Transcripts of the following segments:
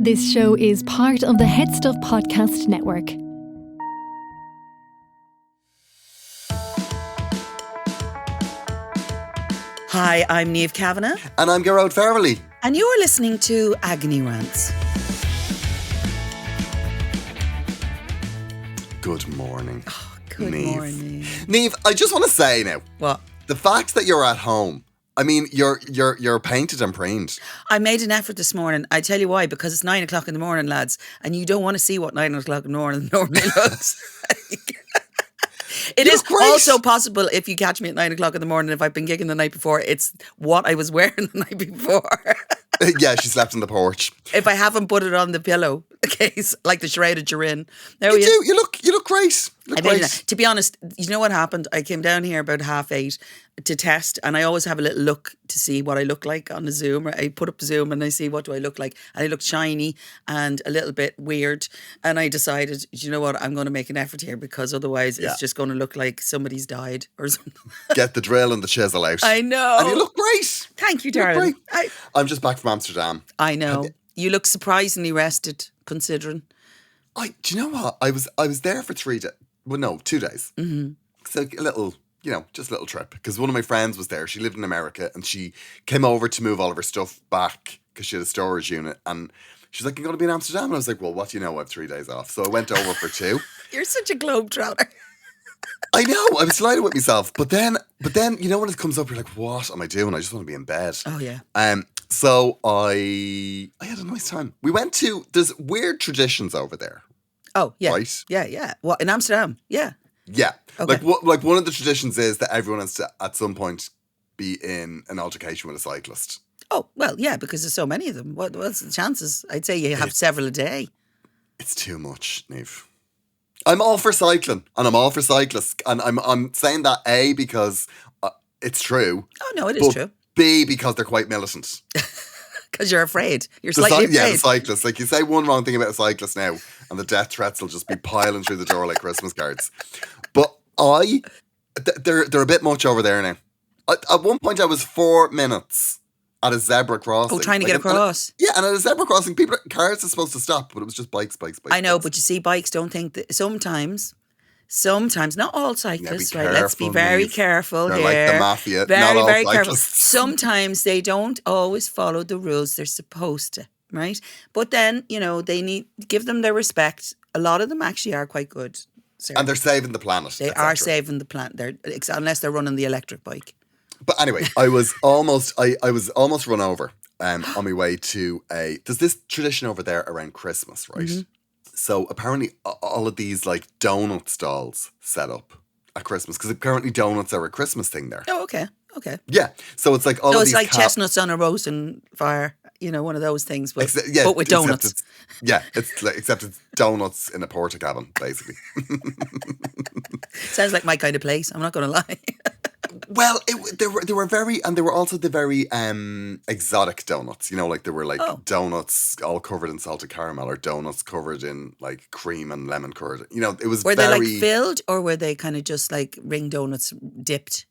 This show is part of the Head Stuff Podcast Network. Hi, I'm Niamh Kavanagh. And I'm Gearoid. And you're listening to Agony Rants. Good morning. Oh, good Niamh. morning. Niamh, I just want to say now. What? The fact that you're at home, I mean, you're painted and preened. I made an effort this morning. I tell you why, because it's 9 o'clock in the morning, lads, and you don't want to see what 9 o'clock in the morning normally looks like. It is also possible if you catch me at 9 o'clock in the morning, if I've been gigging the night before, it's what I was wearing the night before. Yeah, she slept on the porch. If I haven't put it on the pillow case, like the shrouded you're in. You do. You look great. You look great. To be honest, you know what happened? I came down here about 8:30 to test, and I always have a little look to see what I look like on the Zoom. I put up Zoom and I see what do I look like, and I look shiny and a little bit weird. And I decided, you know what, I'm going to make an effort here, because otherwise it's just going to look like somebody's died or something. Get the drill and the chisel out. I know. And you look great. Thank you, darling. I'm just back from Amsterdam. I know. You look surprisingly rested, considering. Do you know what? I was there for 3 days. Well, no, 2 days. Mm-hmm. So a little, just a little trip. Because one of my friends was there. She lived in America, and she came over to move all of her stuff back because she had a storage unit. And she's like, "You're going to be in Amsterdam?" And I was like, "Well, what do you know? I have 3 days off." So I went over for 2. You're such a globetrotter. I know. I was delighted with myself. But then, when it comes up, you're like, "What am I doing? I just want to be in bed." Oh, yeah. So I had a nice time. We went to, there's weird traditions over there. Oh, yeah. Right? Yeah. What, in Amsterdam? Yeah. Yeah. Okay. Like one of the traditions is that everyone has to, at some point, be in an altercation with a cyclist. Oh, well, yeah, because there's so many of them. What's the chances? I'd say you have several a day. It's too much, Niamh. I'm all for cycling, and I'm all for cyclists. And I'm saying that, A, because it's true. Oh, no, it is true. B, because they're quite militant. Because you're afraid. You're slightly afraid. Yeah, the cyclists. Like, you say one wrong thing about a cyclist now, and the death threats will just be piling through the door like Christmas cards. But they're a bit much over there now. At one point, I was 4 minutes at a zebra crossing. Oh, trying to get across. And at a zebra crossing, cars are supposed to stop, but it was just bikes. I know, but you see, bikes don't think that sometimes, not all cyclists, right? Let's be very careful They're here. like the mafia. Very, not all very cyclists. careful. Sometimes they don't always follow the rules they're supposed to, right? But then, they give them their respect. A lot of them actually are quite good. Sarah. And they're saving the planet. They are saving the planet. Unless they're running the electric bike. But anyway, I was almost run over on my way to there's this tradition over there around Christmas, right? Mm-hmm. So apparently all of these like donut stalls set up at Christmas, because apparently donuts are a Christmas thing there. Oh, okay. Yeah. So it's like all of these. So it's like chestnuts on a roasting fire, one of those things, but with donuts. Except it's donuts in a porta cabin, basically. Sounds like my kind of place. I'm not going to lie. Well, they were very, and they were also the very exotic donuts. Like they were like donuts all covered in salted caramel, or donuts covered in like cream and lemon curd. It was. Were they like filled, or were they kind of just like ring donuts dipped?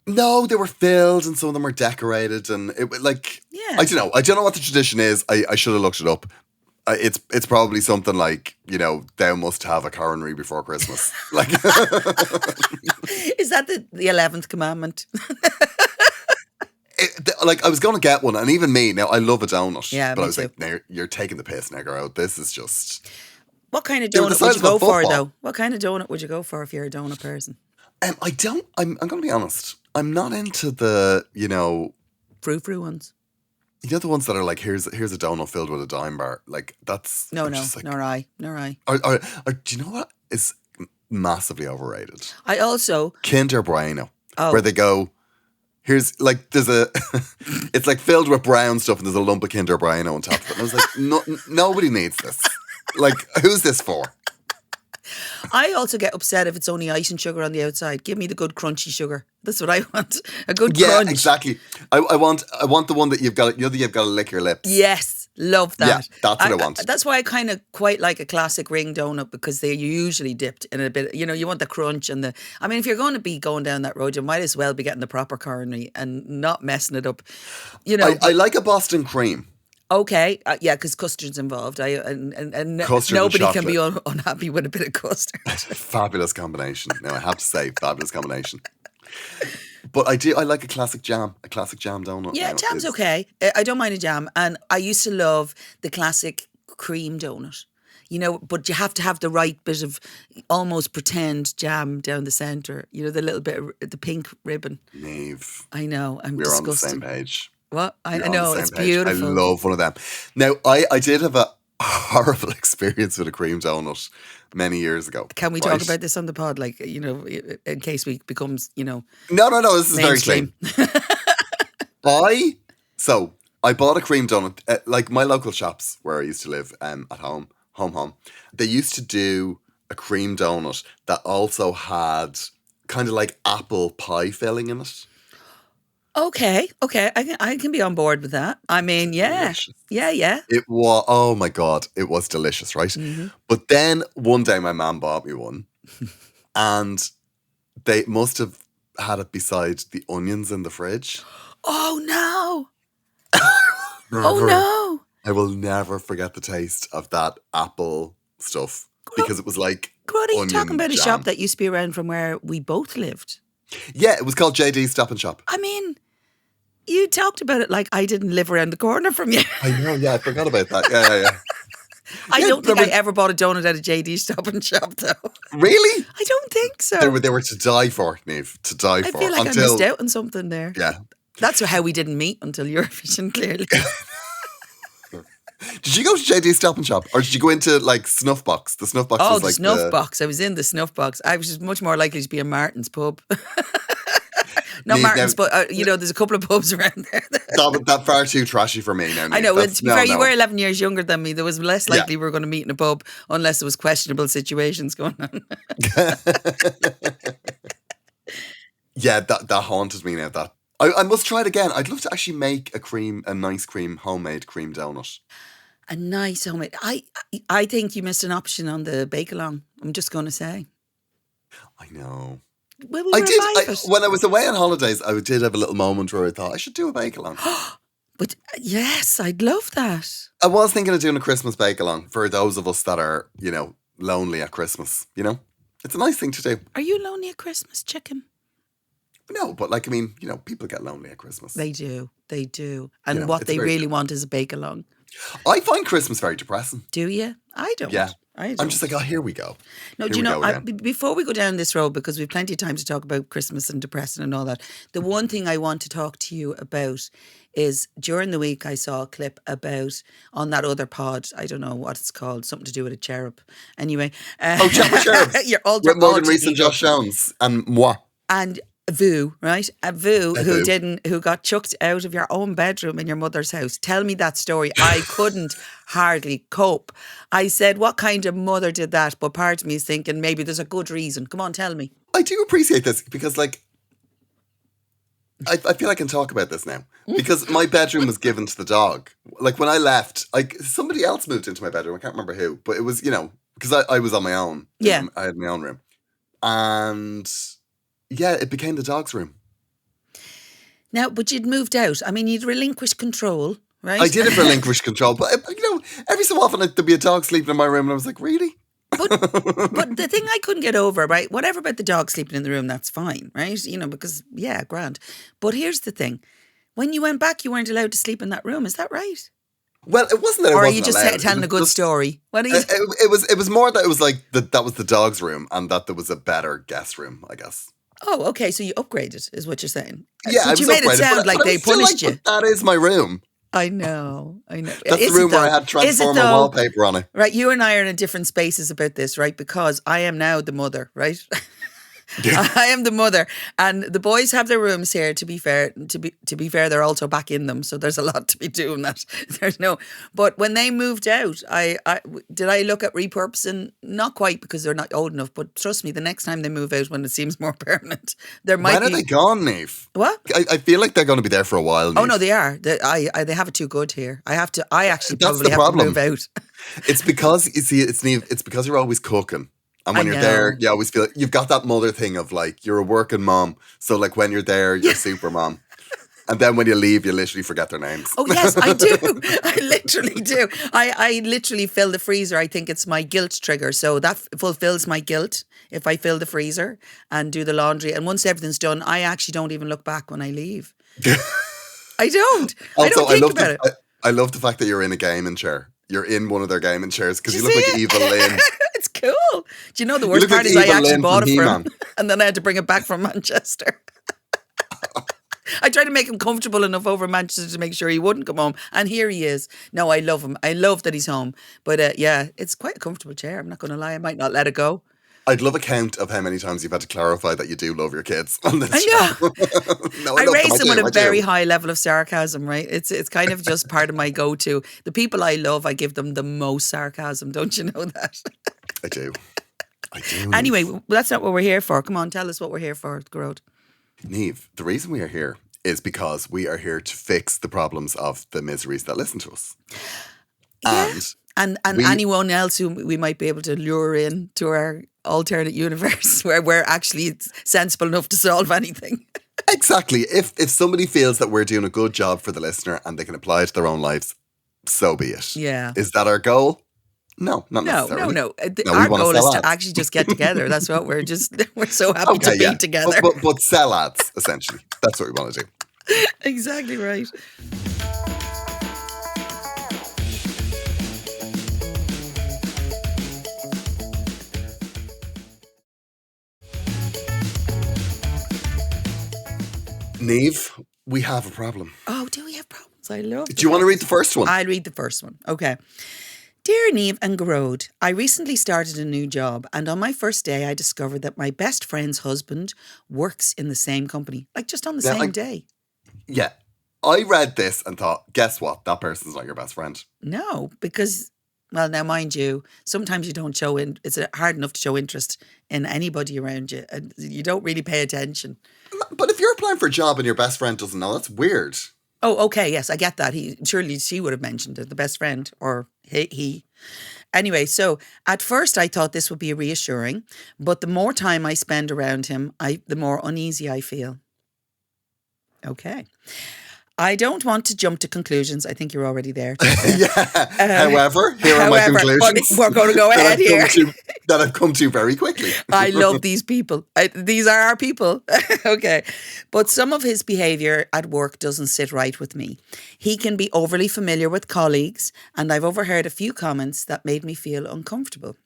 No, they were filled, and some of them were decorated, and it was like, I don't know. I don't know what the tradition is. I should have looked it up. It's probably something like, thou must have a coronary before Christmas. Like, is that the 11th commandment? I was going to get one, and even me, now I love a donut. Yeah, but I was too. like, now you're taking the piss, now, girl. This is just. What kind of donut would you go for, though? What kind of donut would you go for if you're a donut person? I'm going to be honest. I'm not into the, Frou ones. The ones that are like, here's a donut filled with a dime bar. Like, that's... No, like, nor I. Or, do you know what is massively overrated? I also... Kinder Bueno. Oh. Where they go, here's, like, there's a... it's like filled with brown stuff, and there's a lump of Kinder Bueno on top of it. And I was like, nobody needs this. Like, who's this for? I also get upset if it's only ice and sugar on the outside. Give me the good crunchy sugar. That's what I want. A good crunch. Yeah, exactly. I want the one that you've got to lick your lips. Yes, love that. Yeah, that's what I want. That's why I kind of quite like a classic ring donut, because they're usually dipped in a bit. You want the crunch and the. I mean, if you're going to be going down that road, you might as well be getting the proper coronary and not messing it up. I like a Boston cream. Okay, yeah, because custard's involved. And Custard and nobody can be chocolate. unhappy with a bit of custard. Fabulous combination. Now I have to say, fabulous combination. But I like a classic jam donut. Yeah, now. jam's okay. I don't mind a jam. And I used to love the classic cream donut. But you have to have the right bit of almost pretend jam down the centre. The little bit of the pink ribbon. Niamh, I know, I'm we're on the same disgusting. page. What? I We're on know, the it's same page. beautiful. I love one of them. Now, I did have a horrible experience with a cream donut many years ago. Can we right? talk about this on the pod? Like, in case we becomes, No. This is mainstream. very clean. I bought a cream donut, like my local shops where I used to live at home. They used to do a cream donut that also had kind of like apple pie filling in it. Okay. I can be on board with that. I mean, yeah. Delicious. Yeah. It was, oh my God, it was delicious, right? Mm-hmm. But then one day my mum bought me one and they must have had it beside the onions in the fridge. Oh no. Oh no. I will never forget the taste of that apple stuff because it was like What are you onion talking about? A jam. shop that used to be around from where we both lived. Yeah, it was called JD's Stop and Shop. I mean, you talked about it like I didn't live around the corner from you. I know, yeah, I forgot about that. Yeah. I Yeah, don't think there I ever bought a donut at a JD Stop and Shop, though. Really? I don't think so. They were to die for, Niamh, to die I for. feel like I missed out on something there. Yeah. That's how we didn't meet until Eurovision, clearly. Did you go to JD's Stop and Shop? Or did you go into like Snuff Box? The Snuff Box Oh, was the like snuff box. I was in the snuff box. I was just much more likely to be in Martin's pub. Not Niamh, Martin's, now- but there's a couple of pubs around there. That far too trashy for me now. I know. That's- To be fair, you no. were 11 years younger than me. There was less Yeah. likely we were going to meet in a pub unless there was questionable situations going on. Yeah, that haunted me now. That I must try it again. I'd love to actually make a nice homemade cream donut. A nice homemade. I think you missed an option on the bake-along. I'm just going to say. I know. Will we I revive did. it? When I was away on holidays, I did have a little moment where I thought I should do a bake along. But yes, I'd love that. I was thinking of doing a Christmas bake along for those of us that are, lonely at Christmas. It's a nice thing to do. Are you lonely at Christmas, chicken? No, but people get lonely at Christmas. They do. And what it's they very really true. want is a bake-along. I find Christmas very depressing. Do you? I don't. Yeah. I don't. I'm just like, oh, here we go. No, Here do you we know, go again. before we go down this road, because we've plenty of time to talk about Christmas and depressing and all that, the one thing I want to talk to you about is during the week I saw a clip about, on that other pod, I don't know what it's called, something to do with a cherub. Anyway. Chat with Cherubs. You're all With Morgan all Rees and ego. Josh Jones and moi. And Vu, right? A Vu A who Vu. who got chucked out of your own bedroom in your mother's house. Tell me that story. I couldn't hardly cope. I said, what kind of mother did that? But part of me is thinking maybe there's a good reason. Come on, tell me. I do appreciate this because, I feel I can talk about this now because my bedroom was given to the dog. Like when I left, somebody else moved into my bedroom. I can't remember who, but it was, because I was on my own. Yeah. I had my own room. And yeah, it became the dog's room. Now, but you'd moved out. I mean, you'd relinquished control, right? I did have relinquish control, but every so often there'd be a dog sleeping in my room and I was like, really? But the thing I couldn't get over, right? Whatever about the dog sleeping in the room, that's fine, right? Because, yeah, grand. But here's the thing. When you went back, you weren't allowed to sleep in that room. Is that right? Well, it wasn't that I Or are wasn't you just allowed. telling It a was good just- story? What are you... It was more that it was like that was the dog's room and that there was a better guest room, I guess. Oh, okay. So you upgraded, is what you're saying. Yeah, but you made it sound like they punished you. But that is my room. I know. That's Is the room it where I though? had Is it Transformer though? wallpaper on it. Right, you and I are in different spaces about this, right? Because I am now the mother, right? I am the mother, and the boys have their rooms here. To be fair, they're also back in them, so there's a lot to be doing. That there's no. But when they moved out, I look at repurposing. Not quite because they're not old enough, but trust me, the next time they move out, when it seems more permanent, there might When be. are they gone, Niamh? What? I feel like they're going to be there for a while. Oh Niamh. no, they are. They have it too good here. I actually That's probably the have problem. to move out. It's because you see, it's because you're always cooking. And when I you're there, know. you always feel like you've got that mother thing of like, you're a working mom. So like when you're there, you're super mom. And then when you leave, you literally forget their names. Oh yes, I do. I literally do. I literally fill the freezer. I think it's my guilt trigger. So that fulfills my guilt if I fill the freezer and do the laundry. And once everything's done, I actually don't even look back when I leave. I don't. I Also, don't think about it. I love the fact that you're in a gaming chair. You're in one of their gaming chairs because Do you you look see like it? Evil Lynn. It's cool. Do you know the worst look like part is I Evil actually Lynn bought from it for him He-Man. and then I had to bring it back from Manchester. I tried to make him comfortable enough over in Manchester to make sure he wouldn't come home. And here he is. No, I love him. I love that he's home. But yeah, it's quite a comfortable chair. I'm not going to lie. I might not let it go. I'd love a count of how many times you've had to clarify that you do love your kids on this I show. know. No, I love them, raised him with do, a very high level of sarcasm, right? It's kind of just part of my go-to. The people I love, I give them the most sarcasm. Don't you know that? I do. Anyway, that's not what we're here for. Come on, tell us what we're here for, Gearoid. Niamh, the reason we are here is because we are here to fix the problems of the miseries that listen to us. Yeah. And anyone else who we might be able to lure in to our alternate universe where we're actually sensible enough to solve anything. Exactly. If somebody feels that we're doing a good job for the listener and they can apply it to their own lives, so be it. Yeah. Is that our goal? No, not necessarily. No. No, Our we wanna goal sell is to ads. actually just get together. That's what we're so happy to be together. But sell ads, essentially. That's what we want to do. Exactly right. Niamh, we have a problem. Oh, do we have problems? I love Do you want to read the first one? I'll read the first one. Okay. Dear Niamh and Gearoid, I recently started a new job and on my first day I discovered that my best friend's husband works in the same company. Like just on the same day. Yeah. I read this and thought, guess what? That person's not your best friend. No, because, well, now mind you, sometimes you don't show it's hard enough to show interest in anybody around you and you don't really pay attention. But if you're applying for a job and your best friend doesn't know, that's weird. Oh, okay. Yes, I get that. Surely she would have mentioned it, the best friend or he. Anyway, so at first I thought this would be reassuring, but the more time I spend around him, the more uneasy I feel. Okay. I don't want to jump to conclusions. I think you're already there. However, here are my conclusions. We're going to go ahead here. That I've come to very quickly. I love these people. These are our people. Okay. But some of his behaviour at work doesn't sit right with me. He can be overly familiar with colleagues, and I've overheard a few comments that made me feel uncomfortable.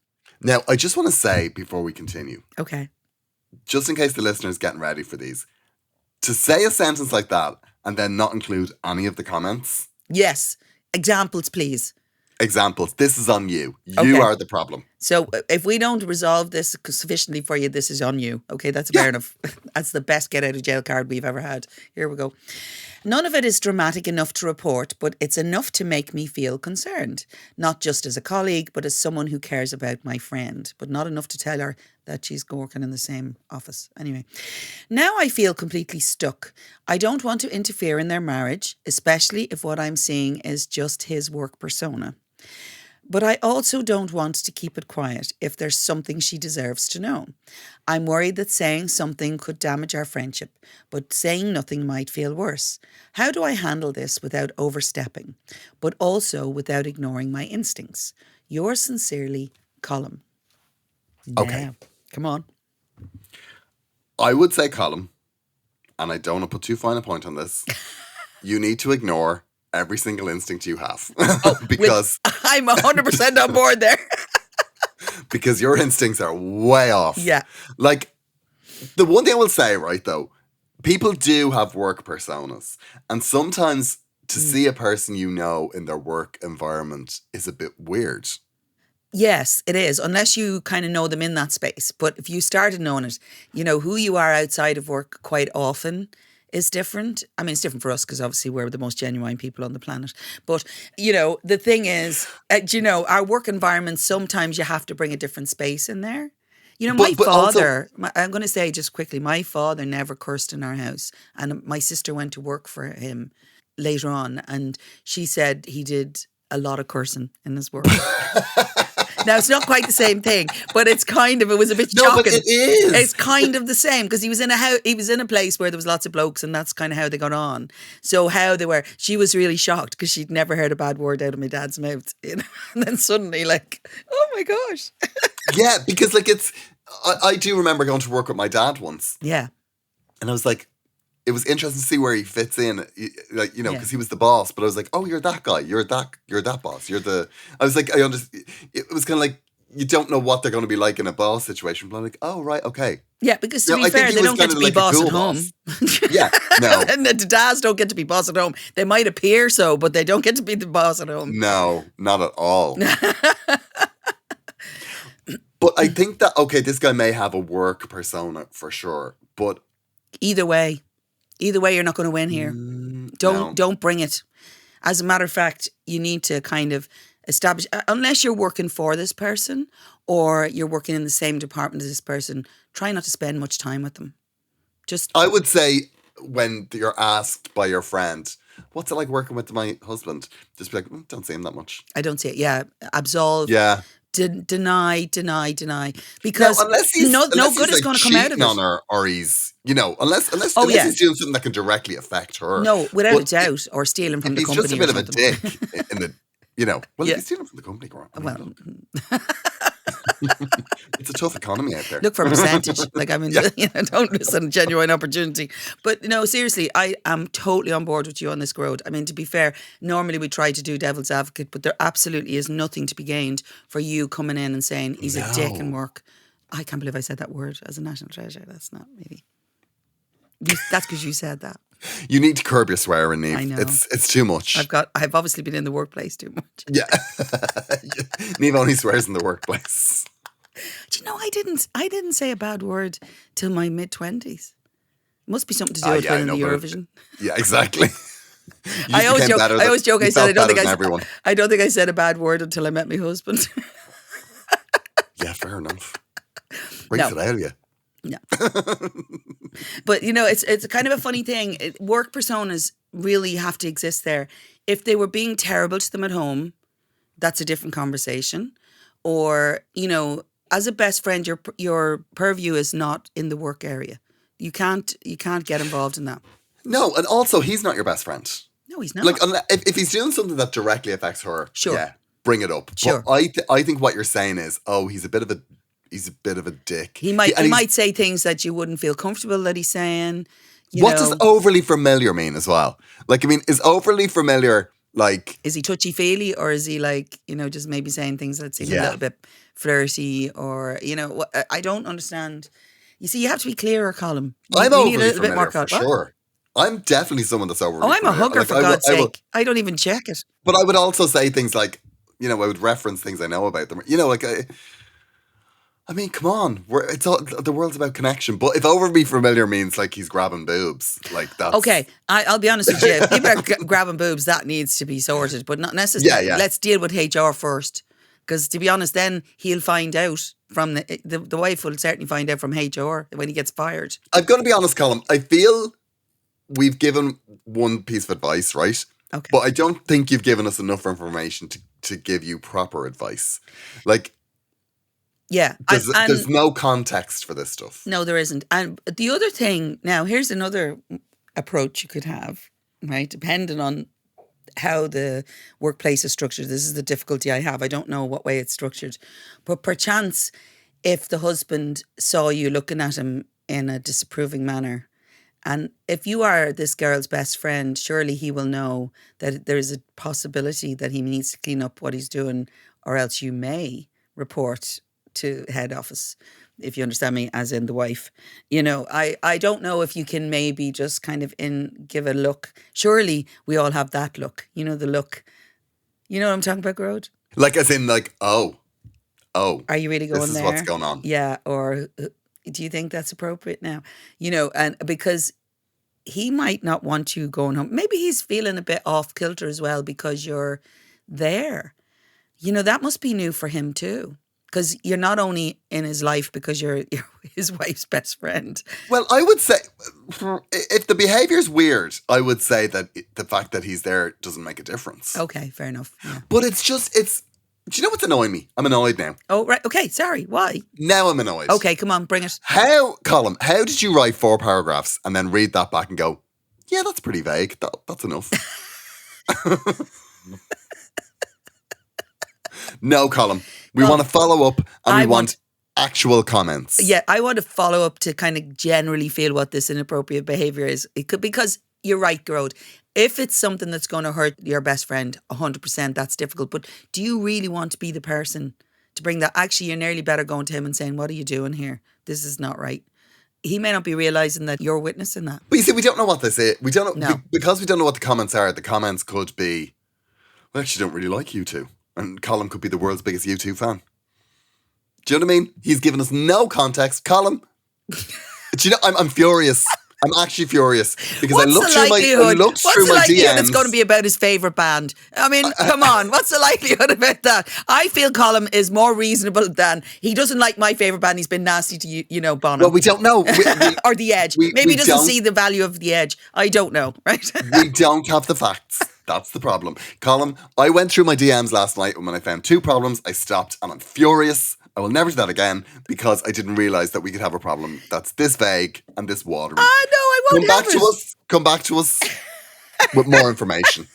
Now, I just want to say before we continue, okay, just in case the listener's getting ready for these, to say a sentence like that and then not include any of the comments. Yes. Examples, please. Examples. This is on you. You are the problem. So if we don't resolve this sufficiently for you, this is on you. Okay, that's fair enough. That's the best get out of jail card we've ever had. Here we go. None of it is dramatic enough to report, but it's enough to make me feel concerned. Not just as a colleague, but as someone who cares about my friend. But not enough to tell her that she's working in the same office. Anyway, now I feel completely stuck. I don't want to interfere in their marriage, especially if what I'm seeing is just his work persona. But I also don't want to keep it quiet if there's something she deserves to know. I'm worried that saying something could damage our friendship, but saying nothing might feel worse. How do I handle this without overstepping, but also without ignoring my instincts? Yours sincerely, Colm. Okay. Now, come on. I would say Colm, and I don't want to put too fine a point on this. You need to ignore every single instinct you have. Because I'm 100% on board there. Because your instincts are way off. Yeah. Like, the one thing I will say, right, though, people do have work personas. And sometimes to see a person you know in their work environment is a bit weird. Yes, it is, unless you kind of know them in that space. But if you started knowing it, you know, who you are outside of work quite often is different. I mean, it's different for us because obviously we're the most genuine people on the planet. But, you know, the thing is, you know, our work environment, sometimes you have to bring a different space in there. You know, my father, I'm going to say just quickly, my father never cursed in our house. And my sister went to work for him later on. And she said he did a lot of cursing in his work. Now, it's not quite the same thing, but it was a bit No, but shocking. it is. It's kind of the same because he was in a place where there was lots of blokes, and that's kind of how they got on. So how they were, she was really shocked because she'd never heard a bad word out of my dad's mouth, and then suddenly like, oh my gosh. Yeah, because like I do remember going to work with my dad once. Yeah. And I was like, it was interesting to see where he fits in, like, you know, because Yeah. he was the boss. But I was like, oh, you're that guy. You're that boss. I was like, it was kind of like, you don't know what they're going to be like in a boss situation. But I'm like, oh, right, okay. Yeah, because to No, be I think fair, he they was don't get kinda to be like a boss cool at home. boss. Yeah, no. And the dads don't get to be boss at home. They might appear so, but they don't get to be the boss at home. No, not at all. But I think that, okay, this guy may have a work persona for sure. But Either way, you're not going to win here. no. Don't bring it. As a matter of fact, you need to kind of establish, unless you're working for this person or you're working in the same department as this person, try not to spend much time with them. Just, I would say when you're asked by your friend, what's it like working with my husband? Just be like, don't see him that much. I don't see it. Yeah. Absolve. Yeah. Deny. Because unless he's, no unless good he's is going to come out of cheating on it. her, or he's, you know, unless yeah. he's doing something that can directly affect her. No, without a But doubt, or stealing from the he's company. just a bit or of a something. dick in the, you know. Well, Yeah. if he's stealing from the company, go on. Well, It's a tough economy out there. look for a percentage. Like, I mean, Yeah. don't miss a genuine opportunity. But no, seriously, I am totally on board with you on this, Gearoid. I mean, to be fair, normally we try to do devil's advocate, but there absolutely is nothing to be gained for you coming in and saying he's a dick in work. I can't believe I said that word as a national treasure. That's not maybe. That's because you said that. You need to curb your swearing, Niamh. I know. It's too much. I've obviously been in the workplace too much. Yeah. Niamh only swears in the workplace. Do you know, I didn't say a bad word till my mid-20s. Must be something to do with Yeah, I winning the know, but Eurovision. Yeah, exactly. I always joke. I said I don't think I said a bad word until I met my husband. Yeah, fair enough. Brings it out of you. No. But you know, it's kind of a funny thing. Work personas really have to exist there. If they were being terrible to them at home, that's a different conversation. Or, you know, as a best friend, your purview is not in the work area. You can't get involved in that. No, and also he's not your best friend. No, he's not. Like, if he's doing something that directly affects her, Sure. yeah, bring it up. Sure. But I think what you're saying is, he's a bit of a dick. He might say things that you wouldn't feel comfortable that he's saying. What does overly familiar mean as well? Like, I mean, is overly familiar like... Is he touchy-feely, or is he like, you know, just maybe saying things that seem a little bit flirty, or, you know, I don't understand. You see, you have to be clearer, Colin. I'm you need overly a little bit more familiar for What? sure. I'm definitely someone that's overly I'm a familiar. hugger, Like, for I God's will- sake. I don't even check it. But I would also say things like, you know, I would reference things I know about them. You know, like, I mean, come on. The world's about connection. But if overly familiar means like he's grabbing boobs, like that's... Okay, I'll be honest with you. If people are grabbing boobs, that needs to be sorted, but not necessarily. Yeah. Let's deal with HR first. Because to be honest, then he'll find out from the wife will certainly find out from HR when he gets fired. I'm going to be honest, Colin. I feel we've given one piece of advice, right? Okay. But I don't think you've given us enough information to give you proper advice. Like, yeah. there's no context for this stuff. No, there isn't. And the other thing, now here's another approach you could have, right? Depending on how the workplace is structured. This is the difficulty I have. I don't know what way it's structured. But perchance, if the husband saw you looking at him in a disapproving manner, and if you are this girl's best friend, surely he will know that there's a possibility that he needs to clean up what he's doing, or else you may report to head office, if you understand me, as in the wife. You know, I don't know if you can maybe just kind of give a look. Surely we all have that look. You know, the look. You know what I'm talking about, Gearoid? Like, as in, like, oh. Are you really going there? This is what's going on. Yeah, or do you think that's appropriate now? You know, and because he might not want you going home. Maybe he's feeling a bit off kilter as well because you're there. You know, that must be new for him too. Because you're not only in his life because you're his wife's best friend. Well, I would say, if the behaviour's weird, I would say that the fact that he's there doesn't make a difference. Okay, fair enough. Yeah. But it's just, Do you know what's annoying me? I'm annoyed now. Oh, right. Okay, sorry. Why? Now I'm annoyed. Okay, come on, bring it. Colin, how did you write 4 paragraphs and then read that back and go, yeah, that's pretty vague. That's enough. No, Colin. We want to follow up and we want actual comments. Yeah, I want to follow up to kind of generally feel what this inappropriate behaviour is. It could, because you're right, Gearoid. If it's something that's going to hurt your best friend, 100%, that's difficult. But do you really want to be the person to bring that? Actually, you're nearly better going to him and saying, what are you doing here? This is not right. He may not be realising that you're witnessing that. But you see, we don't know what this is. We don't know. No. Because we don't know what the comments are, the comments could be, well, I actually don't really like U2. And Colin could be the world's biggest U2 fan. Do you know what I mean? He's given us no context. Colin, do you know, I'm furious. I'm actually furious because What's I looked the through likelihood? What's the likelihood DMs. it's going to be about his favourite band? I mean, come on. What's the likelihood about that? I feel Colin is more reasonable than he doesn't like my favourite band. He's been nasty to you know, Bono. Well, we don't know. Or The Edge. Maybe he doesn't see the value of The Edge. I don't know, right? We don't have the facts. That's the problem. Colin, I went through my DMs last night and when I found 2 problems, I stopped and I'm furious. I will never do that again because I didn't realise that we could have a problem that's this vague and this watery. No, I won't Come back to us with more information.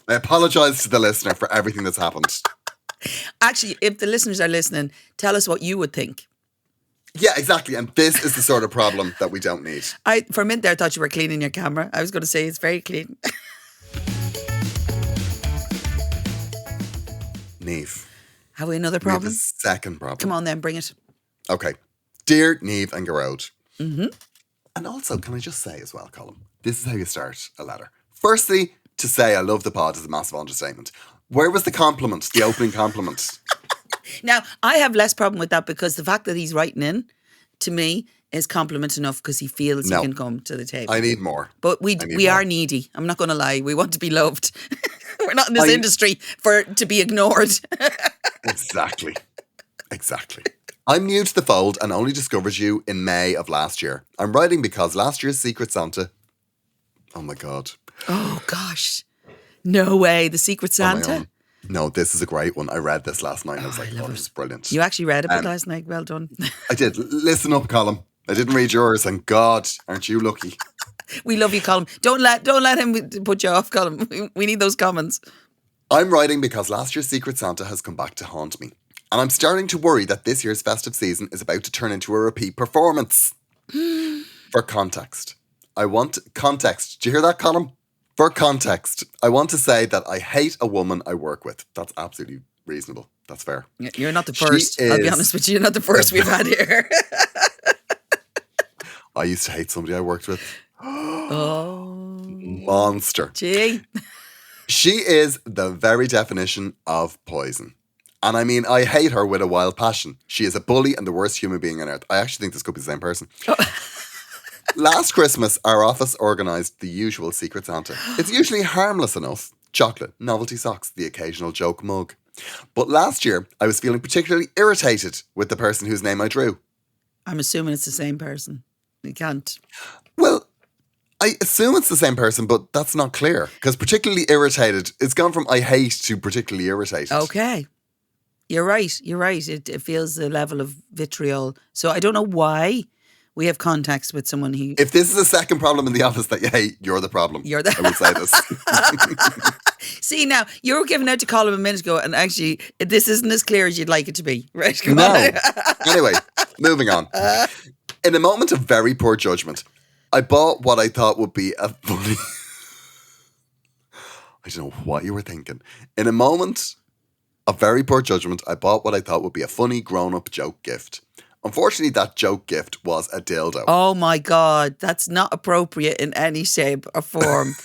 I apologise to the listener for everything that's happened. Actually, if the listeners are listening, tell us what you would think. Yeah, exactly. And this is the sort of problem that we don't need. For a minute there, I thought you were cleaning your camera. I was going to say it's very clean. Niamh. Have we another We have problem? a second problem. Come on then, bring it. Okay. Dear Niamh and Gearoid. Mm-hmm. And also, can I just say as well, Colin, this is how you start a letter. Firstly, to say I love the pod is a massive understatement. Where was the compliment, the opening compliment? Now, I have less problem with that because the fact that he's writing in, to me, is compliment enough because he feels he can come to the table. I need more. But we are needy. I'm not going to lie. We want to be loved. We're not in this industry to be ignored. Exactly. I'm new to the fold and only discovered you in May of last year. I'm writing because last year's Secret Santa... Oh my God. Oh gosh. No way. The Secret Santa? No, this is a great one. I read this last night and I was like, oh, this is brilliant. You actually read it last night. Well done. I did. Listen up, Colin. I didn't read yours and God, aren't you lucky? We love you, Colin. Don't let him put you off, Colin. We need those comments. I'm writing because last year's Secret Santa has come back to haunt me. And I'm starting to worry that this year's festive season is about to turn into a repeat performance. For context. I want context. Do you hear that, Colin? For context, I want to say that I hate a woman I work with. That's absolutely reasonable. That's fair. You're not the first. I'll be honest with you. You're not the first we've had here. I used to hate somebody I worked with. Oh. Monster. Gee. She is the very definition of poison. And I mean, I hate her with a wild passion. She is a bully and the worst human being on earth. I actually think this could be the same person. Oh. Last Christmas, our office organised the usual Secret Santa. It's usually harmless enough. Chocolate, novelty socks, the occasional joke mug. But last year, I was feeling particularly irritated with the person whose name I drew. I'm assuming it's the same person. You can't. Well, I assume it's the same person, but that's not clear. Because particularly irritated, it's gone from I hate to particularly irritated. Okay. You're right. It feels the level of vitriol. So I don't know why we have contacts with someone who... If this is a second problem in the office that you hate, you're the problem. I would say this. See, now, you were giving out to Colin a minute ago, and actually, this isn't as clear as you'd like it to be. Right? Come on. Anyway, moving on. In a moment of very poor judgment, I bought what I thought would be a funny... I don't know what you were thinking. In a moment of very poor judgment, I bought what I thought would be a funny grown-up joke gift. Unfortunately, that joke gift was a dildo. Oh my God, that's not appropriate in any shape or form.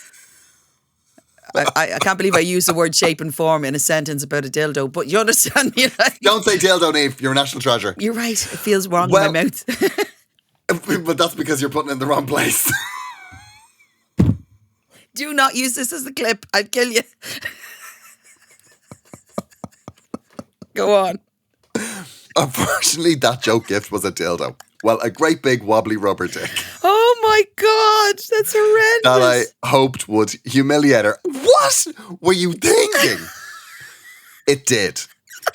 I can't believe I used the word shape and form in a sentence about a dildo, but you understand me? Like, don't say dildo, Niamh. You're a national treasure. You're right. It feels wrong in my mouth. But that's because you're putting it in the wrong place. Do not use this as a clip. I'd kill you. Go on. Unfortunately, that joke gift was a dildo. Well, a great big wobbly rubber dick. Oh my God, that's horrendous. That I hoped would humiliate her. What were you thinking? It did.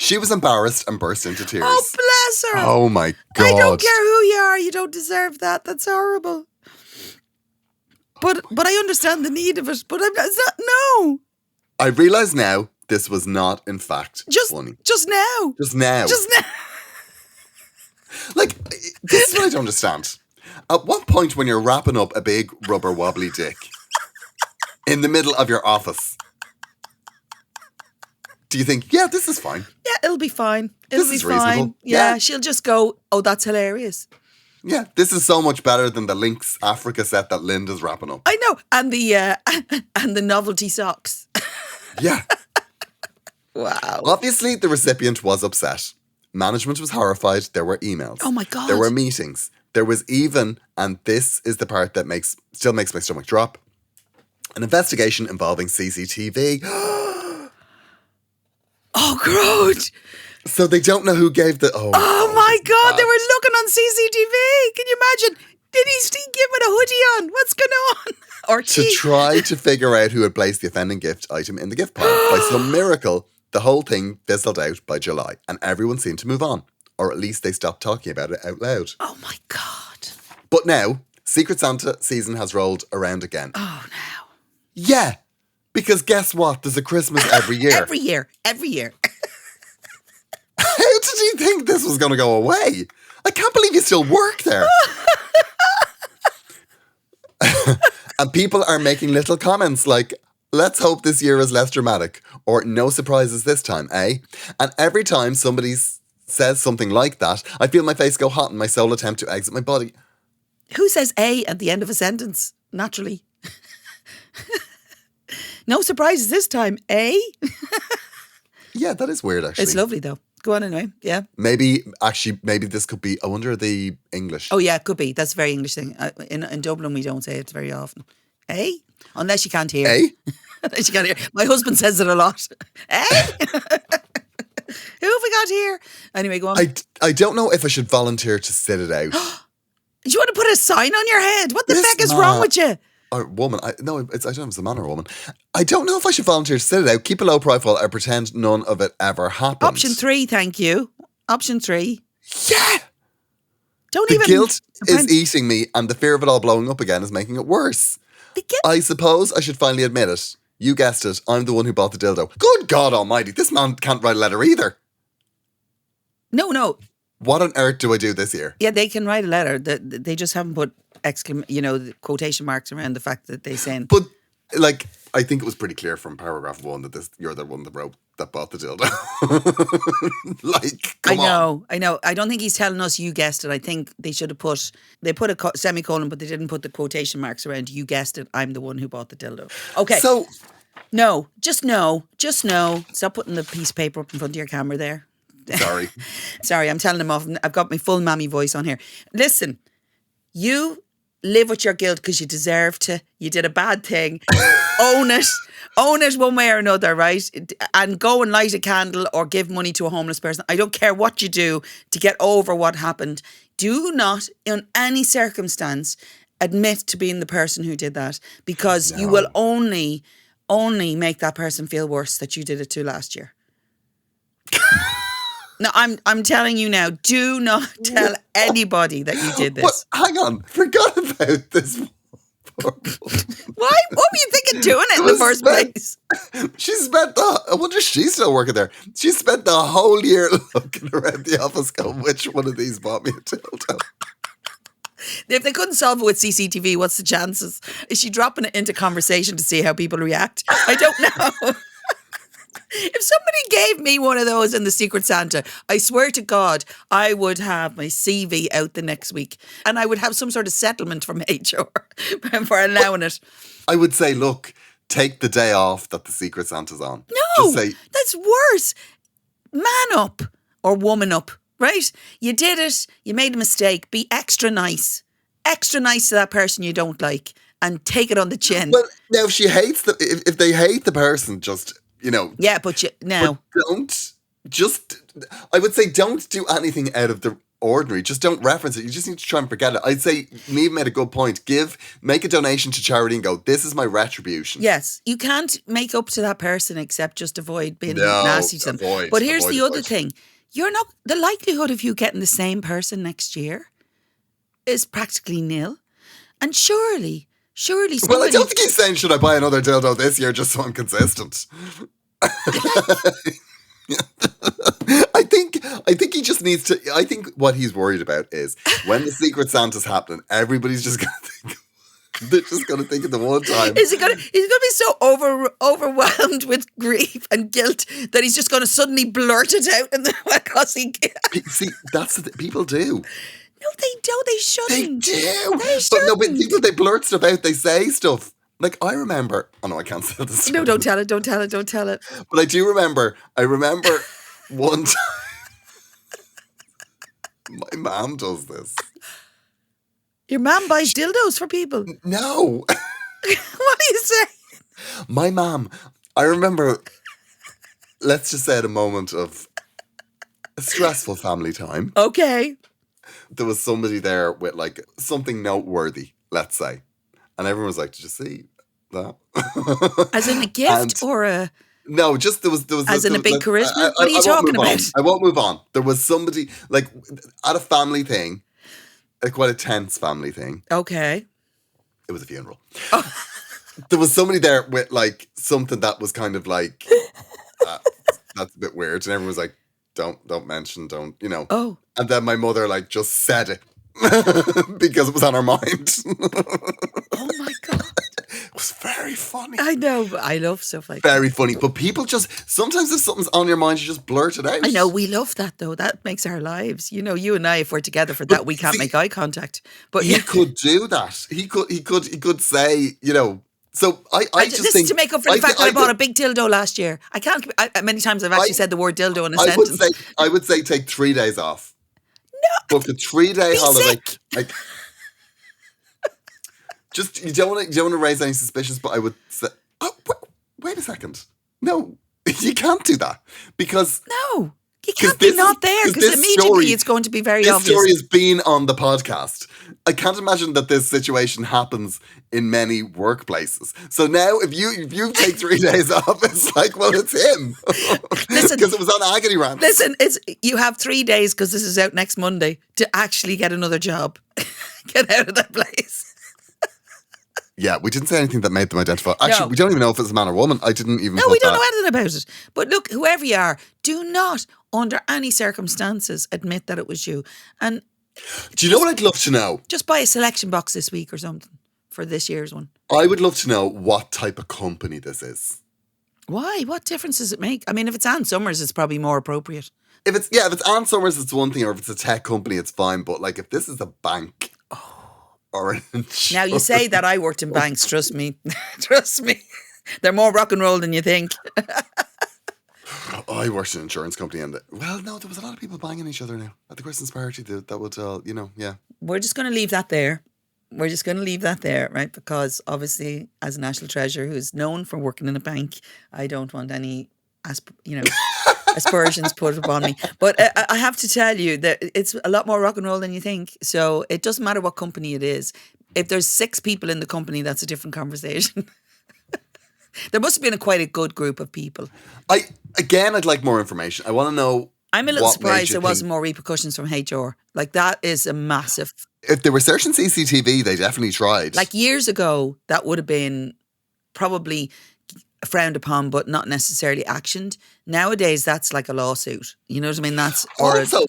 She was embarrassed and burst into tears. Oh, bless her. Oh my God. I don't care who you are. You don't deserve that. That's horrible. But I understand the need of it. But it's not, no. I realise now this was not, in fact, funny. Just now. Just now. Just now. Like, this is what I don't understand. At what point when you're wrapping up a big rubber wobbly dick in the middle of your office, do you think, yeah, this is fine? Yeah, it'll be fine. It'll This is be fine. reasonable. Yeah, Yeah. she'll just go, oh, that's hilarious. Yeah, this is so much better than the Lynx Africa set that Linda's wrapping up. I know. And the novelty socks. Yeah. Wow. Obviously, the recipient was upset. Management was horrified. There were emails. Oh my God. There were meetings. There was even, and this is the part that still makes my stomach drop, an investigation involving CCTV. Oh, God. So they don't know who gave the... Oh my God, they were looking on CCTV. Can you imagine? Did he give it a hoodie on? What's going on? Or To she? try to figure out who had placed the offending gift item in the gift pile. By some miracle, the whole thing fizzled out by July and everyone seemed to move on. Or at least they stopped talking about it out loud. Oh my God. But now, Secret Santa season has rolled around again. Oh, now. Yeah, because guess what? There's a Christmas every year. Every year. Every year. How did you think this was going to go away? I can't believe you still work there. And people are making little comments like, let's hope this year is less dramatic, or no surprises this time, eh? And every time somebody says something like that, I feel my face go hot and my soul attempt to exit my body. Who says A at the end of a sentence? Naturally. No surprises this time, eh? Yeah, that is weird, actually. It's lovely, though. Go on anyway. Yeah. Maybe this could be, I wonder the English. Oh, yeah, it could be. That's a very English thing. In Dublin, we don't say it very often. Eh? Unless you can't hear. Eh? Unless you can't hear. My husband says it a lot. Eh? Who have we got here? Anyway, go on. I don't know if I should volunteer to sit it out. Do you want to put a sign on your head? What the This heck is wrong with you? Or woman, I don't know if it's a man or a woman. I don't know if I should volunteer to sit it out, keep a low profile, or pretend none of it ever happened. Option 3, thank you. Option 3. Yeah. Don't The even. guilt is eating me, and the fear of it all blowing up again is making it worse. The guilt. I suppose I should finally admit it. You guessed it. I'm the one who bought the dildo. Good God Almighty! This man can't write a letter either. No. What on earth do I do this year? Yeah, they can write a letter. They just haven't put the quotation marks around the fact that they saying. But like, I think it was pretty clear from paragraph 1 that you're the one that bought the dildo. Like, come on. I know. I don't think he's telling us you guessed it. I think they should have put a semicolon, but they didn't put the quotation marks around you guessed it. I'm the one who bought the dildo. Okay. So, no. Stop putting the piece of paper up in front of your camera there. sorry. Sorry, I'm telling them off. I've got my full mammy voice on here. Listen, you live with your guilt because you deserve to. You did a bad thing. Own it. Own it one way or another, right? And go and light a candle or give money to a homeless person. I don't care what you do to get over what happened. Do not, in any circumstance, admit to being the person who did that, because you will only make that person feel worse that you did it to last year. No, I'm telling you now, do not tell anybody that you did this. What? Hang on, forgot about this. Why? What were you thinking doing it in the first place? She spent I wonder if she's still working there. She spent the whole year looking around the office going, which one of these bought me a dildo? If they couldn't solve it with CCTV, what's the chances? Is she dropping it into conversation to see how people react? I don't know. If somebody gave me one of those in the Secret Santa, I swear to God, I would have my CV out the next week and I would have some sort of settlement from HR for allowing it. I would say, look, take the day off that the Secret Santa's on. No, Just say, that's worse. Man up or woman up, right? You did it. You made a mistake. Be extra nice. Extra nice to that person you don't like and take it on the chin. well, now if she hates if they hate the person, just, Yeah, but I would say don't do anything out of the ordinary, just don't reference it. You just need to try and forget it. I'd say Niamh made a good point. Make a donation to charity and go, this is my retribution. Yes, you can't make up to that person except just avoid being No, nasty to them. avoid, But here's avoid, the other avoid. thing. The likelihood of you getting the same person next year is practically nil. And surely Well, I somebody... don't think he's saying, should I buy another dildo this year just so I'm consistent? I think he just needs to. I think what he's worried about is when the Secret Santa's happening, everybody's just going to think. They're just going to think of the one time. He's going to be so overwhelmed with grief and guilt that he's just going to suddenly blurt it out because he... See, that's the people do. No, they don't. They shouldn't. They do. They But no, but shouldn't. people, they blurt stuff out. They say stuff. Like, I remember... Oh, no, I can't say this. No, don't tell it. Don't tell it. Don't tell it. But I do remember... I remember one time... My mom does this. Your mum buys dildos for people. No. What are you saying? My mom... I remember... Let's just say at a moment of a stressful family time. Okay. There was somebody there with like something noteworthy, let's say. And everyone was like, did you see that? As in a gift or a... No, just there was As in a big charisma? What are you won't talking move on. about? I won't move on. There was somebody like at a family thing, quite a tense family thing. Okay. It was a funeral. There was somebody there with like something that was kind of like that's a bit weird, and everyone was like, don't mention, don't, you know. Oh. And then my mother like just said it because it was on her mind. Oh my God. It was very funny. I know, but I love stuff like Very funny. But people just, sometimes if something's on your mind, you just blurt it out. I know, we love that though. That makes our lives. You know, you and I, if we're together for that, we can't make eye contact. But He could do that. He could say, you know. So I just this think is to make up for the fact that I bought a big dildo last year. I can't. Many times I've actually said the word dildo in a sentence. I would say take 3 days off. No, book a 3-day holiday. Sick. Like, just you don't want to raise any suspicions, but I would say, oh, wait a second. No, you can't do that because No, you can't be not there because immediately it's going to be very obvious. This story has been on the podcast. I can't imagine that this situation happens in many workplaces. So now if you take 3 days off, it's like, well, it's him. Listen, because it was on Agony Rant. Listen, you have 3 days because this is out next Monday to actually get another job. Get out of that place. Yeah, we didn't say anything that made them identify. Actually, No. we don't even know if it's a man or woman. I didn't even. No, put we don't that. know anything about it. But look, whoever you are, do not, under any circumstances, admit that it was you. And Do you know what I'd love to know? just buy a selection box this week or something for this year's one. I would love to know what type of company this is. Why? What difference does it make? I mean, if it's Ann Summers, it's probably more appropriate. If it's Ann Summers, it's one thing, or if it's a tech company, it's fine. But like, if this is a bank or an insurance, Now, you say that I worked in banks, trust me. Trust me. They're more rock and roll than you think. I worked in an insurance company, and no, there was a lot of people banging each other now at the Christmas party. That would, yeah. We're just going to leave that there. We're just going to leave that there, right? Because obviously, as a national treasure who's known for working in a bank, I don't want any, aspersions put upon me. But I have to tell you that it's a lot more rock and roll than you think. So it doesn't matter what company it is. If there's 6 people in the company, that's a different conversation. There must have been quite a good group of people. I'd like more information. I want to know. I'm a little what made surprised you there wasn't think- more repercussions from HR. Like, that is a massive... If they were searching CCTV, they definitely tried. Like, years ago, that would have been probably frowned upon, but not necessarily actioned. Nowadays, that's like a lawsuit. You know what I mean? That's... also,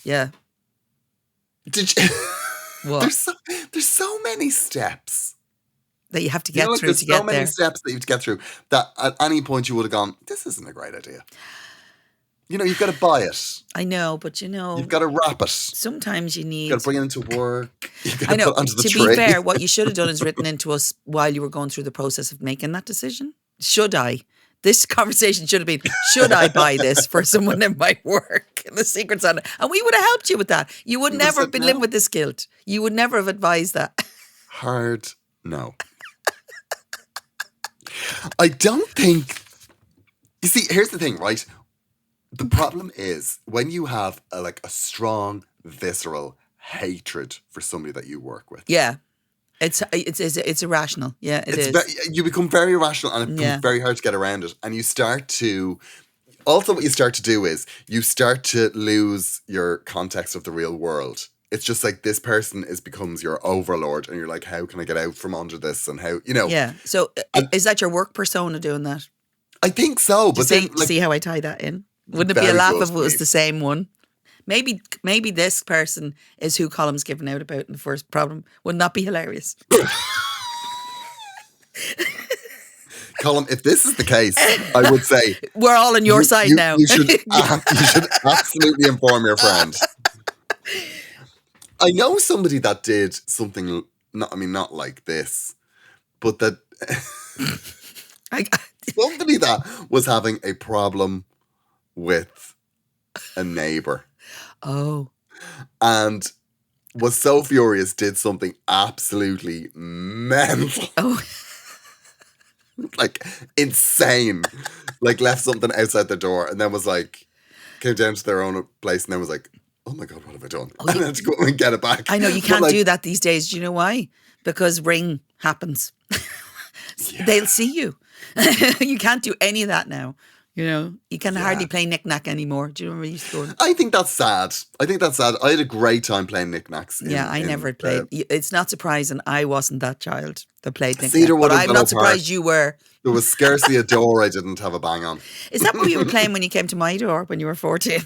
yeah. did you, What? there's so many steps. That you have to get through there's to get so many there. steps that you have to get through that at any point you would have gone, this isn't a great idea. You've got to buy it. I know, but You've got to wrap it. sometimes you need... You've got to bring it into work. You've got I to know. put it onto the To tray. be fair, what you should have done is written into us while you were going through the process of making that decision. Should I? This conversation should have been, should I buy this for someone in my work? And the Secret Santa. And we would have helped you with that. You would never have said been no. living with this guilt. You would never have advised that. Hard no. I don't think... You see, here's the thing, right? The problem is when you have a strong visceral hatred for somebody that you work with. Yeah. It's irrational. Yeah, it is. You become very irrational, and it becomes very hard to get around it. And you start to... Also, what you start to do is you start to lose your context of the real world. It's just like this person becomes your overlord, and you're like, how can I get out from under this? And how, you know. Yeah. So is that your work persona doing that? I think so. But see how I tie that in? Wouldn't it be a laugh if it was the same one? Maybe this person is who Colm's given out about in the first problem. Wouldn't that be hilarious? Colm, if this is the case, I would say... We're all on your side now. You should absolutely inform your friend. I know somebody that did something, not like this, but that... somebody that was having a problem with a neighbour. Oh. And was so furious, did something absolutely mental. Oh. Like, insane. Like, left something outside the door and then was like, came down to their own place and then was like, oh my God, what have I done? And then to go and get it back. I know, you can't do that these days. Do you know why? Because ring happens. They'll see you. You can't do any of that now. You know, you can hardly play knick-knack anymore. Do you remember you used to go? I think that's sad. I had a great time playing knick-knacks. I never played. It's not surprising I wasn't that child that played knick-knack. Cedar But I'm not surprised you were. There was scarcely a door I didn't have a bang on. Is that what you were playing when you came to my door when you were 14?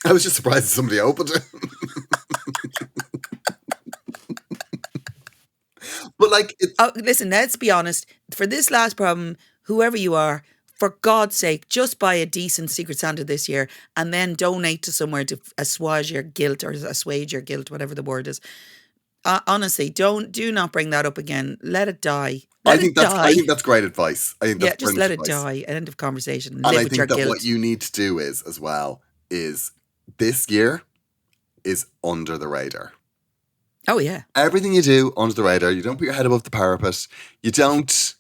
I was just surprised that somebody opened it. But like... listen, let's be honest. For this last problem, whoever you are, for God's sake, just buy a decent Secret Santa this year and then donate to somewhere to assuage your guilt, whatever the word is. Honestly, do not bring that up again. Let it die. I think that's great advice. I think that's just let it advice. die. End of conversation. And I think that what you need to do is this year is under the radar. Oh yeah. Everything you do under the radar. You don't put your head above the parapet. You don't.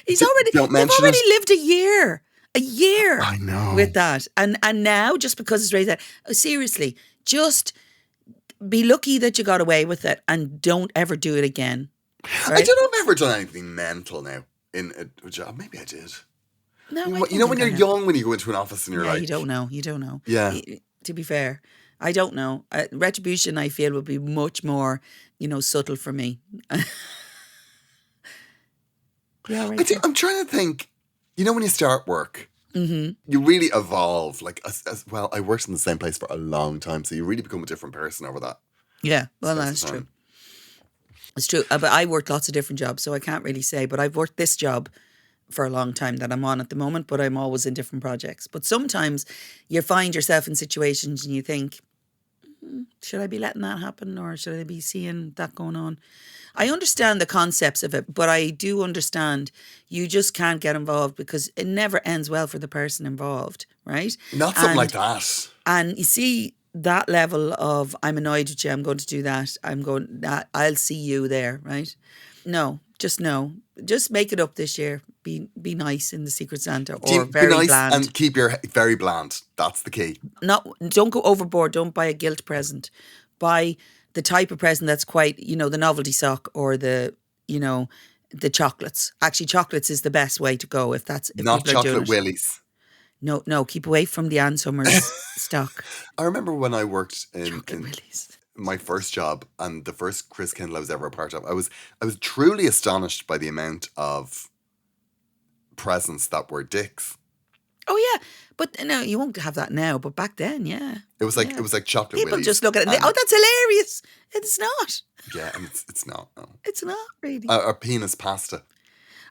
They've already lived a year. I know. With that. And now, just because it's raised that, seriously, just be lucky that you got away with it and don't ever do it again. Right? I don't know if I've ever done anything mental now in a job. Maybe I did. No, you know when you're young, when you go into an office and you're like... you don't know. Yeah. To be fair, I don't know. Retribution, I feel, would be much more, subtle for me. Yeah, right. I'm trying to think, when you start work, you really evolve. Like, as well, I worked in the same place for a long time, so you really become a different person over that. Yeah, well, that's true. It's true. But I worked lots of different jobs, so I can't really say. But I've worked this job for a long time that I'm on at the moment, but I'm always in different projects. But sometimes you find yourself in situations and you think, should I be letting that happen or should I be seeing that going on? I understand the concepts of it, but I do understand you just can't get involved because it never ends well for the person involved, right? Not something like that. And you see that level of, I'm annoyed with you, I'm going to do that, I'll see you there, right? No. Just make it up this year. Be nice in the Secret Santa or very nice bland. And keep your very bland. That's the key. Don't go overboard. Don't buy a guilt present. Buy the type of present that's quite, the novelty sock or the chocolates. Actually, chocolates is the best way to go if not chocolate willies. No, keep away from the Ann Summers stock. I remember when I worked in willies. My first job and the first Kris Kindle I was ever a part of, I was truly astonished by the amount of presents that were dicks. Oh yeah, but no, you won't have that now. But back then, yeah, it was like chocolate. People willies. just look at it. That's hilarious. It's not. Yeah, and it's not. No. It's not really. Or penis pasta.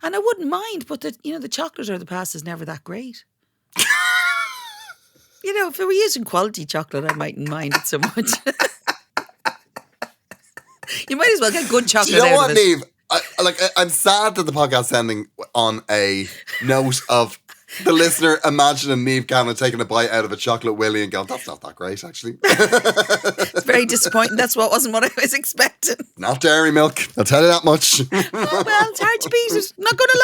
And I wouldn't mind, but the chocolate or the pasta is never that great. If we were using quality chocolate, I mightn't mind it so much. You might as well get good chocolate. Do you know what, Niamh? I'm sad that the podcast's ending on a note of the listener imagining Niamh Cannon taking a bite out of a chocolate willy and going, that's not that great, actually. It's very disappointing. That's wasn't what I was expecting. Not dairy milk. I'll tell you that much. Oh, well, it's hard to beat it. I'm not going to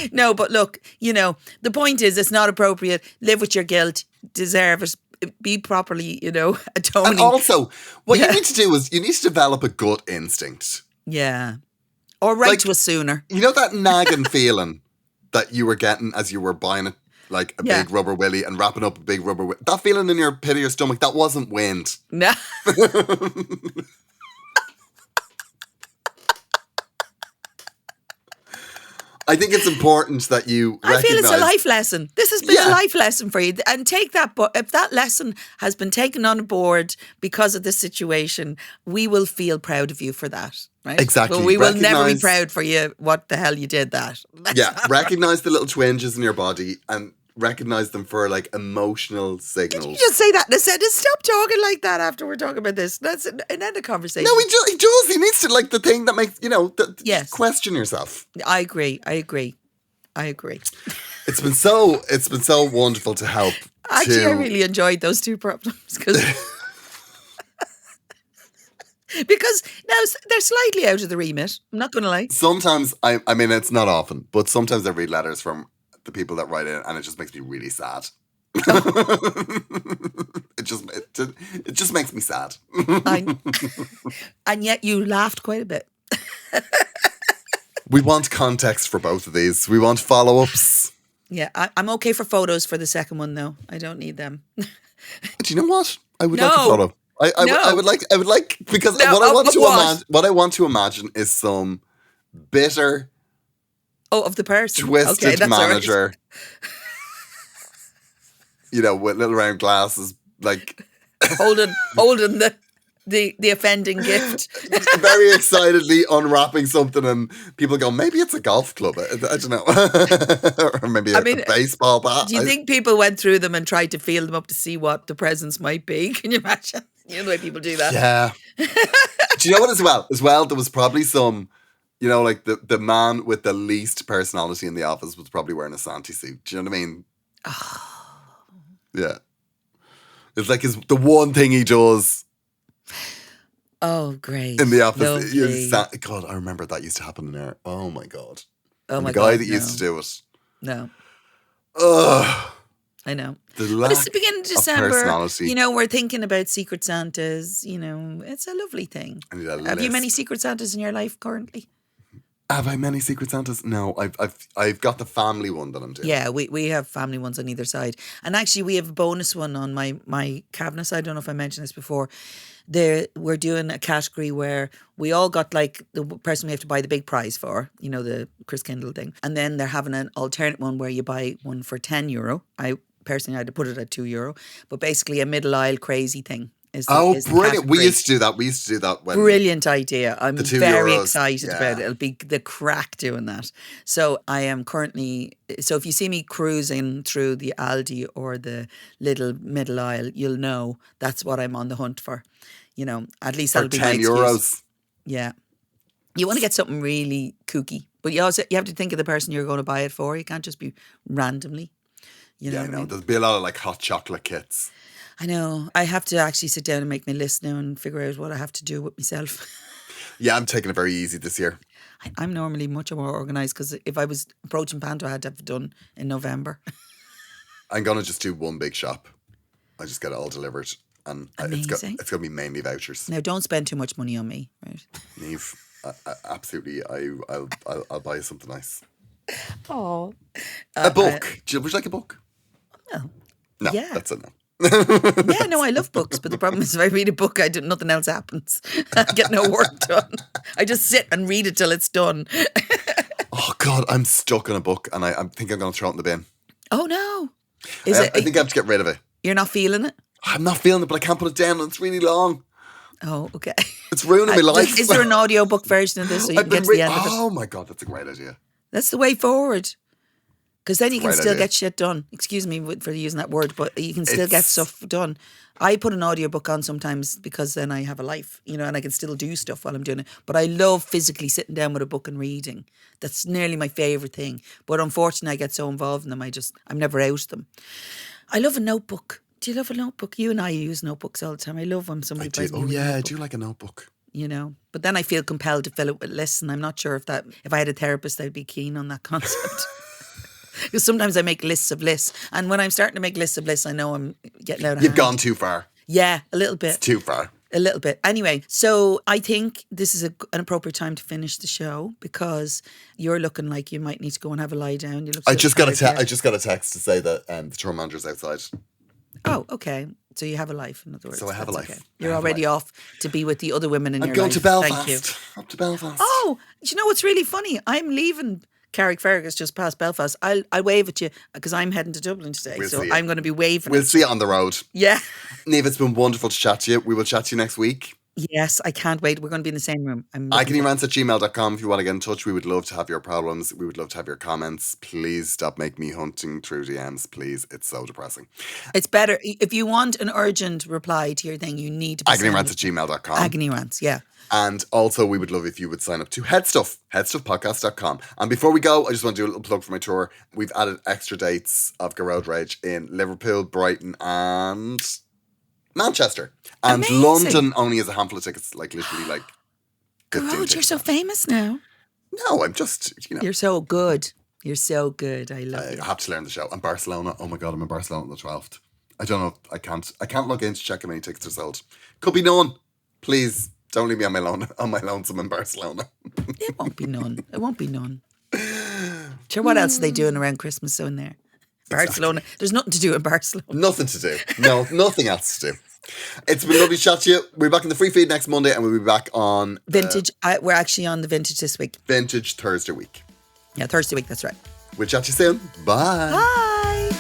lie. No, but look, the point is it's not appropriate. Live with your guilt. Deserve it. be properly, And atoning. also, what you need to do is you need to develop a gut instinct. Yeah. Or right Like, to us sooner. You know that nagging feeling that you were getting as you were buying a Yeah. big rubber willy and wrapping up a big rubber willy? That feeling in your pit of your stomach, that wasn't wind. No. I think it's important that you I feel it's a recognize. life lesson. This has been a Yeah. life lesson for you. And take that, but if that lesson has been taken on board because of this situation, we will feel proud of you for that. Right? Exactly. But we will never be Recognise- proud for you what the hell you did that. Yeah, recognize the little twinges in your body and recognize them for like emotional signals. You just say that in a sentence. Stop talking like that after we're talking about this. That's an end of conversation. No, he does. He needs to like the thing that makes Yes. question yourself. I agree. It's been so wonderful to help. Actually, I really enjoyed those two problems because now they're slightly out of the remit. I'm not going to lie. Sometimes I mean it's not often, but sometimes I read letters from the people that write in, and it just makes me really sad. It just makes me sad. And yet you laughed quite a bit. We want context for both of these. We want follow-ups. Yeah, I'm okay for photos for the second one though. I don't need them. Do you know what? I would No. like a photo. I would like because No, what I want to what? imagine. What I want to imagine is some bitter, Oh, of the person. twisted Okay, that's all right. manager. With little round glasses, like holding the offending gift. very excitedly unwrapping something, and people go, maybe it's a golf club. I don't know, or maybe a baseball bat. Do you think people went through them and tried to feel them up to see what the presents might be? Can you imagine? You know the way people do that. Yeah. Do you know what as well? As well, there was probably some, like the man with the least personality in the office was probably wearing a Santi suit. Do you know what I mean? Yeah. It's like the one thing he does. Oh, great. In the office. Lovely. God, I remember that used to happen in there. Oh my God. Oh And my the guy God, that used to do it. No. Ugh. I know. The But lack it's the beginning of of December. personality. We're thinking about Secret Santas. It's a lovely thing. I need a Have you list. many Secret Santas in your life currently? Have I many Secret Santas? No, I've got the family one that I'm doing. Yeah, we have family ones on either side. And actually, we have a bonus one on my cabinet. I don't know if I mentioned this before. We're doing a category where we all got like the person we have to buy the big prize for, the Kris Kindle thing. And then they're having an alternate one where you buy one for €10. I personally had to put it at €2. But basically a middle aisle crazy thing. Is the Brilliant. We category. used to do that. When Brilliant idea. I'm the very €2, excited about it. yeah. It'll be the crack doing that. So I am currently, so if you see me cruising through the Aldi or the little middle aisle, you'll know that's what I'm on the hunt for. At least for that'll be my €10. excuse. Yeah. You want to get something really kooky, but you have to think of the person you're going to buy it for. You can't just be randomly. You know Yeah, what I no, mean? there'll be a lot of like hot chocolate kits. I know. I have to actually sit down and make my list now and figure out what I have to do with myself. Yeah, I'm taking it very easy this year. I'm normally much more organised because if I was approaching Panto, I had to have it done in November. I'm gonna just do one big shop. I just get it all delivered, and Amazing. it's gonna be mainly vouchers. Now, don't spend too much money on me, right? Niamh, absolutely. I'll buy you something nice. Oh. A book. Would you like a book? Well, No, yeah. that's a no. Yeah, no, I love books, but the problem is if I read a book, nothing else happens. I get no work done. I just sit and read it till it's done. Oh God, I'm stuck in a book, and I think I'm gonna throw it in the bin. Oh no. I think I have to get rid of it. You're not feeling it? I'm not feeling it, but I can't put it down, and it's really long. Oh, okay. It's ruining my life. Is there an audiobook version of this so you can get to the end of it? Oh my God, that's a great idea. That's the way forward. Because then you can Great still idea. get shit done. Excuse me for using that word, but you can still get stuff done. I put an audiobook on sometimes because then I have a life, and I can still do stuff while I'm doing it. But I love physically sitting down with a book and reading. That's nearly my favourite thing. But unfortunately, I get so involved in them, I'm never out of them. I love a notebook. Do you love a notebook? You and I use notebooks all the time. I love when somebody buys me a I notebook. do like a notebook. But then I feel compelled to fill it with lists, and I'm not sure if I had a therapist, I'd be keen on that concept. Because sometimes I make lists of lists. And when I'm starting to make lists of lists, I know I'm getting out of You've hand. gone too far. Yeah, a little bit. It's too far. A little bit. Anyway, so I think this is an appropriate time to finish the show because you're looking like you might need to go and have a lie down. You look. I just got a text to say that the tour manager's outside. Oh, okay. So you have a life, in other words. So I have a That's life. You're already off to be with the other women in I'm your going life. to Belfast. Thank you. Up to Belfast. Oh, do you know what's really funny? I'm leaving Carrickfergus just past Belfast. I'll wave at you because I'm heading to Dublin today. We'll so see you. I'm going to be waving We'll at see you on the road. Yeah. Niamh, it's been wonderful to chat to you. We will chat to you next week. Yes, I can't wait. We're going to be in the same room. iconyrants@gmail.com if you want to get in touch. We would love to have your problems. We would love to have your comments. Please stop making me hunting through DMs. Please. It's so depressing. It's better. If you want an urgent reply to your thing, you need to be iconyrants@gmail.com. Agony Rants, yeah. And also, we would love if you would sign up to Headstuff, headstuffpodcast.com. And before we go, I just want to do a little plug for my tour. We've added extra dates of Gearoid Rage in Liverpool, Brighton, and Manchester. And Amazing. London only has a handful of tickets, like literally like 15 God, you're tickets so left. famous now. No, I'm just, You're so good. You're so good. I love you. I have to learn the show. And Barcelona, oh my God, I'm in Barcelona on the 12th. I don't know, I can't log in to check how many tickets are sold. Could be none. Please, don't leave me on my lonesome in Barcelona. It won't be none. It won't be none. Sure, what else are they doing around Christmas so in there? Barcelona. There's nothing to do in Barcelona. Nothing to do. No, nothing else to do. It's been lovely to chat to you. We'll be back in the free feed next Monday and we'll be back on Vintage. We're actually on the Vintage this week. Vintage Thursday week. Yeah, Thursday week, that's right. We'll chat to you soon. Bye. Bye.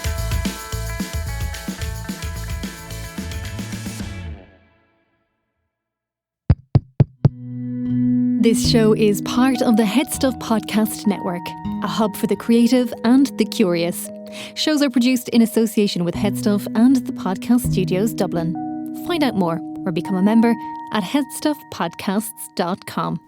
This show is part of the Head Stuff Podcast Network, a hub for the creative and the curious. Shows are produced in association with Head Stuff and the Podcast Studios Dublin. Find out more or become a member at headstuffpodcasts.com.